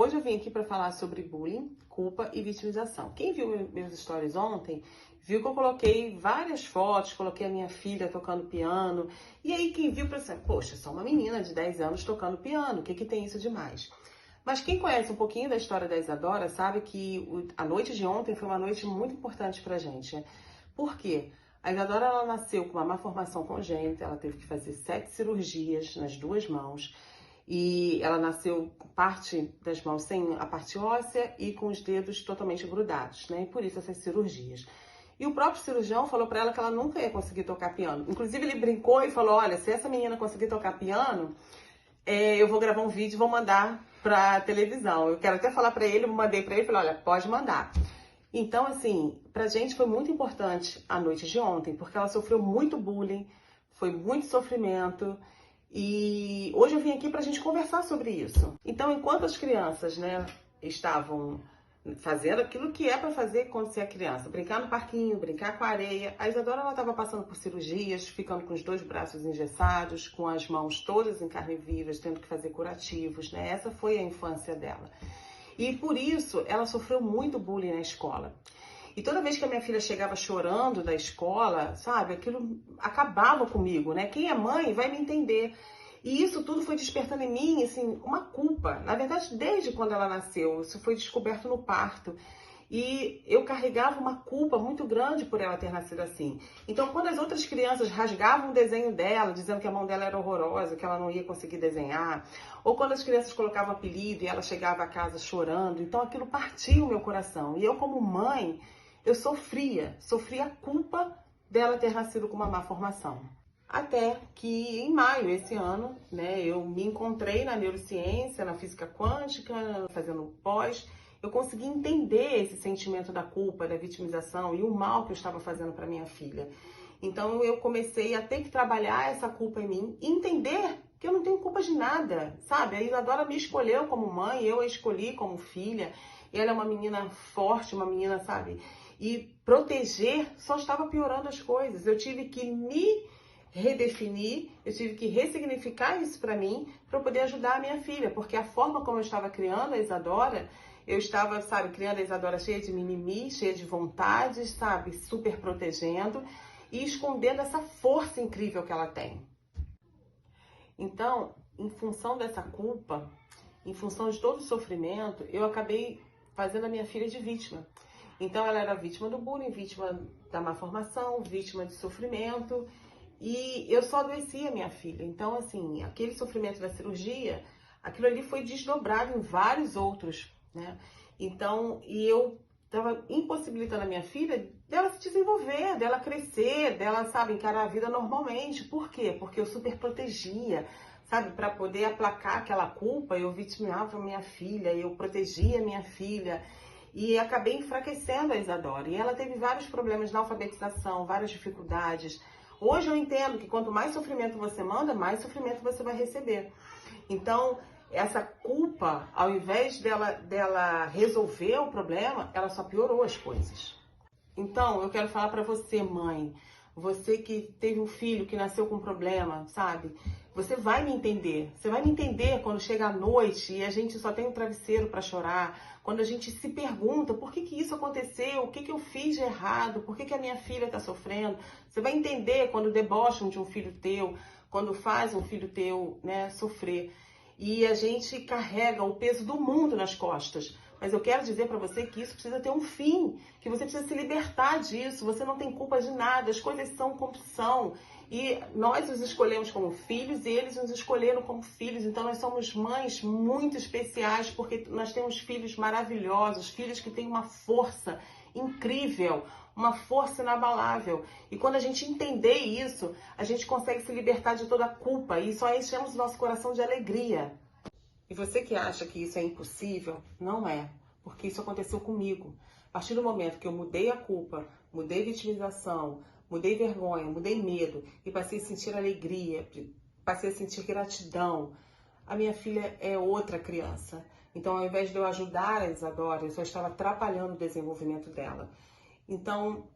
Hoje eu vim aqui para falar sobre bullying, culpa e vitimização. Quem viu meus stories ontem, viu que eu coloquei várias fotos, coloquei a minha filha tocando piano. E aí quem viu pensou, poxa, sou uma menina de 10 anos tocando piano, o que tem isso de mais? Mas quem conhece um pouquinho da história da Isadora sabe que a noite de ontem foi uma noite muito importante pra gente. Por quê? A Isadora ela nasceu com uma má formação congênita, ela teve que fazer 7 cirurgias nas 2 mãos. E ela nasceu com parte das mãos sem a parte óssea e com os dedos totalmente grudados, né? E por isso essas cirurgias. E o próprio cirurgião falou para ela que ela nunca ia conseguir tocar piano. Inclusive ele brincou e falou, olha, se essa menina conseguir tocar piano, eu vou gravar um vídeo e vou mandar pra televisão. Eu quero até falar para ele, eu mandei para ele, falei, olha, pode mandar. Então, assim, pra gente foi muito importante a noite de ontem, porque ela sofreu muito bullying, foi muito sofrimento. E hoje eu vim aqui pra gente conversar sobre isso. Então, enquanto as crianças, né, estavam fazendo aquilo que é para fazer quando você é criança, brincar no parquinho, brincar com a areia, a Isadora ela estava passando por cirurgias, ficando com os 2 braços engessados, com as mãos todas em carne vivas, tendo que fazer curativos, né? Essa foi a infância dela. E por isso ela sofreu muito bullying na escola. E toda vez que a minha filha chegava chorando da escola, sabe, aquilo acabava comigo, né? Quem é mãe vai me entender. E isso tudo foi despertando em mim, assim, uma culpa. Na verdade, desde quando ela nasceu, isso foi descoberto no parto. E eu carregava uma culpa muito grande por ela ter nascido assim. Então, quando as outras crianças rasgavam o desenho dela, dizendo que a mão dela era horrorosa, que ela não ia conseguir desenhar, ou quando as crianças colocavam apelido e ela chegava a casa chorando, então aquilo partia o meu coração. E eu, como mãe, eu sofria a culpa dela ter nascido com uma má formação. Até que em maio esse ano, né, eu me encontrei na neurociência, na física quântica, fazendo pós, eu consegui entender esse sentimento da culpa, da vitimização e o mal que eu estava fazendo para minha filha. Então eu comecei a ter que trabalhar essa culpa em mim e entender que eu não tenho culpa de nada, sabe? A Isadora me escolheu como mãe, eu a escolhi como filha. E ela é uma menina forte, uma menina, sabe? E proteger só estava piorando as coisas. Eu tive que me redefinir, eu tive que ressignificar isso para mim, para poder ajudar a minha filha, porque a forma como eu estava criando a Isadora, eu estava, sabe, criando a Isadora cheia de mimimi, cheia de vontades, sabe, super protegendo e escondendo essa força incrível que ela tem. Então, em função dessa culpa, em função de todo o sofrimento, eu acabei fazendo a minha filha de vítima. Então, ela era vítima do bullying, vítima da má formação, vítima de sofrimento. E eu só adoeci a minha filha. Então, assim, aquele sofrimento da cirurgia, aquilo ali foi desdobrado em vários outros, né? Então, e eu estava impossibilitando a minha filha dela se desenvolver, dela crescer, dela, sabe, encarar a vida normalmente. Por quê? Porque eu super protegia, sabe? Para poder aplacar aquela culpa, eu vitimava a minha filha, eu protegia a minha filha. E acabei enfraquecendo a Isadora. E ela teve vários problemas na alfabetização, várias dificuldades. Hoje eu entendo que quanto mais sofrimento você manda, mais sofrimento você vai receber. Então, essa culpa, ao invés dela resolver o problema, ela só piorou as coisas. Então, eu quero falar para você, mãe, você que teve um filho que nasceu com problema, sabe? Você vai me entender. Você vai me entender quando chega a noite e a gente só tem um travesseiro para chorar. Quando a gente se pergunta por que isso aconteceu, o que eu fiz de errado, por que a minha filha está sofrendo. Você vai entender quando debocham de um filho teu, quando faz um filho teu, né, sofrer. E a gente carrega o peso do mundo nas costas. Mas eu quero dizer para você que isso precisa ter um fim, que você precisa se libertar disso, você não tem culpa de nada, as coisas são como são. E nós os escolhemos como filhos e eles nos escolheram como filhos, então nós somos mães muito especiais, porque nós temos filhos maravilhosos, filhos que têm uma força incrível, uma força inabalável. E quando a gente entender isso, a gente consegue se libertar de toda a culpa e só enchemos o nosso coração de alegria. E você que acha que isso é impossível, não é, porque isso aconteceu comigo. A partir do momento que eu mudei a culpa, mudei a vitimização, mudei vergonha, mudei medo e passei a sentir alegria, passei a sentir gratidão, a minha filha é outra criança. Então, ao invés de eu ajudar a Isadora, eu só estava atrapalhando o desenvolvimento dela. Então,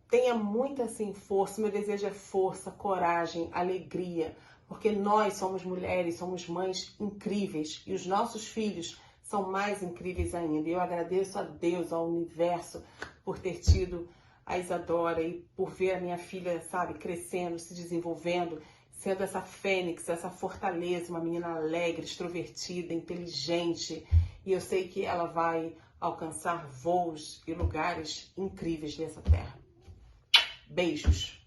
tenha muita assim, força, meu desejo é força, coragem, alegria, porque nós somos mulheres, somos mães incríveis e os nossos filhos são mais incríveis ainda. E eu agradeço a Deus, ao universo, por ter tido a Isadora e por ver a minha filha, sabe, crescendo, se desenvolvendo, sendo essa fênix, essa fortaleza, uma menina alegre, extrovertida, inteligente. E eu sei que ela vai alcançar voos e lugares incríveis nessa terra. Beijos!